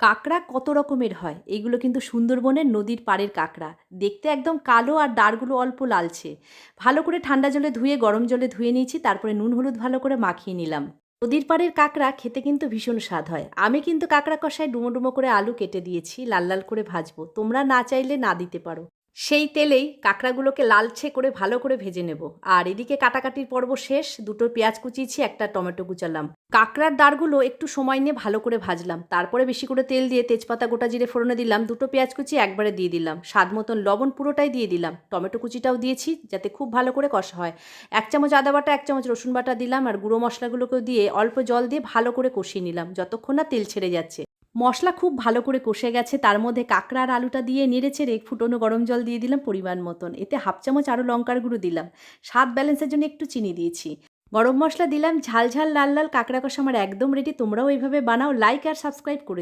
কাঁকড়া কত রকমের হয়, এইগুলো কিন্তু সুন্দরবনের নদীর পাড়ের কাঁকড়া। দেখতে একদম কালো আর দাঁড়গুলো অল্প লালচে। ভালো করে ঠান্ডা জলে ধুয়ে গরম জলে ধুয়ে নিয়েছি, তারপরে নুন হলুদ ভালো করে মাখিয়ে নিলাম। নদীর পাড়ের কাঁকড়া খেতে কিন্তু ভীষণ স্বাদ হয়। আমি কিন্তু কাঁকড়া কষায় ডুমো ডুমো করে আলু কেটে দিয়েছি, লাল লাল করে ভাজবো। তোমরা না চাইলে না দিতে পারো। সেই তেলেই কাঁকড়াগুলোকে লালচে করে ভালো করে ভেজে নেব। আর এদিকে কাটাকাটির পর্ব শেষ, দুটো পেঁয়াজ কুচিয়েছি, একটা টমেটো কুচালাম। কাঁকড়ার দাঁড়গুলো একটু সময় নিয়ে ভালো করে ভাজলাম, তারপরে বেশি করে তেল দিয়ে তেজপাতা গোটা জিরে ফোড়নে দিলাম, দুটো পেঁয়াজ কুচি একবারে দিয়ে দিলাম, স্বাদ মতন লবণ পুরোটাই দিয়ে দিলাম, টমেটো কুচিটাও দিয়েছি যাতে খুব ভালো করে কষা হয়। 1 চামচ আদা বাটা 1 চামচ রসুন বাটা দিলাম, আর গুঁড়ো মশলাগুলোকেও দিয়ে অল্প জল দিয়ে ভালো করে কষিয়ে নিলাম যতক্ষণ না তেল ছেড়ে যাচ্ছে। মশলা খুব ভালো করে কষে গেছে, তার মধ্যে কাঁকড়া আর আলুটা দিয়ে নেড়ে চেড়ে ফুটনো গরম জল দিয়ে দিলাম পরিমাণ মতন, এতে 1/2 চামচ আরও লঙ্কার গুঁড়ো দিলাম, স্বাদ ব্যালেন্সের জন্য একটু চিনি দিয়েছি, গরম মশলা দিলাম। ঝাল ঝাল লাল লাল কাঁকড়া কষা আমার একদম রেডি। তোমরাও এইভাবে বানাও। লাইক আর সাবস্ক্রাইব করে দিও।